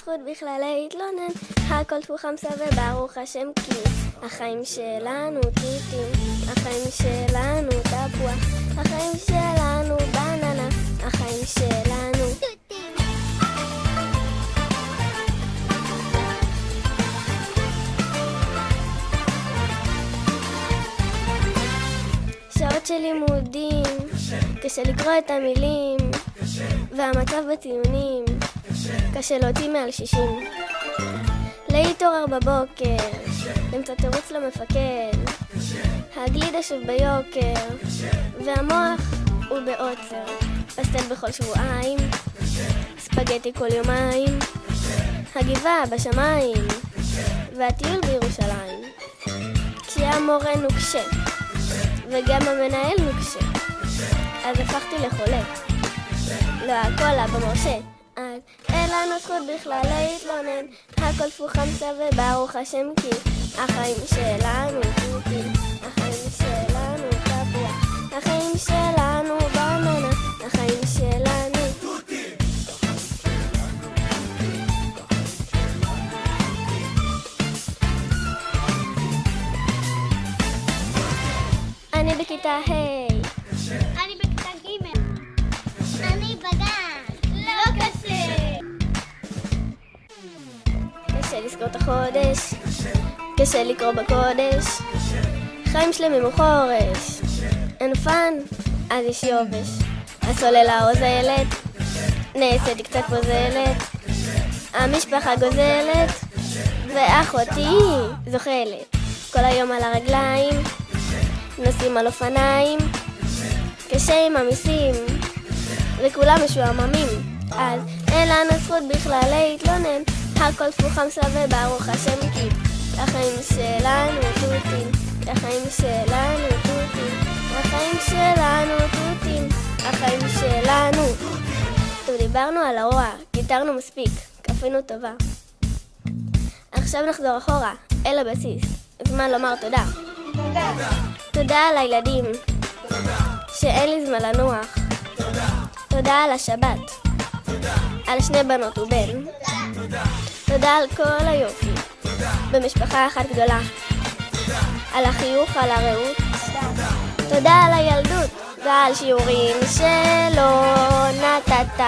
זכות בכלל להתלונן, הכל טפו חמסה וברוך השם כי החיים שלנו תותים, החיים שלנו תפוח, החיים שלנו בננה, החיים שלנו תותים. שעות של לימודים, קשה לקרוא את המילים, והמצב בציונים, קשה להוציא מעל 60. להתעורר בבוקר, למצוא תירוץ למפקד, הגלידה שוב ביוקר, והמוח הוא בעוצר, פסטל בכל שבועיים, ספגטי כל יומיים, הגבעה בשמיים, והטיול בירושלים. כשהמורה נוקשה, וגם המנהל נוקשה, אז הפכתי לחולה. לא הכל אבא משה, אז אין לנו זכות בכלל להתלונן, הכל טפו חמסה וברוך השם כי החיים שלנו תותים, החיים שלנו תפוח, החיים שלנו בננה, החיים שלנו תותים. אני בכיתה ה', אני בכיתה ג', אני בגן. לא קשה. קשה לזכור את החודש, קשה לקרוא בקודש, חיים שלמים וחורש, אין פן, אז יש יובש. הסוללה עוזלת, נעשיתי קצת פוזלת, המשפחה גוזלת, ואחותי זוחלת. כל היום על הרגליים, נוסעים על אופניים, קשה עם המיסים, וכולם משועממים, אז אין לנו זכות בכלל להתלונן, הכל טפו חמסה וברוך השם כי החיים שלנו תותים, החיים שלנו תותים, החיים שלנו תותים, החיים שלנו. טוב, דיברנו על הרוע, גיטרנו מספיק, כפינו טובה. עכשיו נחזור אחורה, אל הבסיס, זמן לומר תודה. תודה על הילדים, שאין לי זמן לנוח. תודה על השבת, על 2 בנות ובן. תודה על כל היופי, במשפחה אחת גדולה. על החיוך, על הרעות. תודה על הילדות, ועל שיעורים שלא נתת.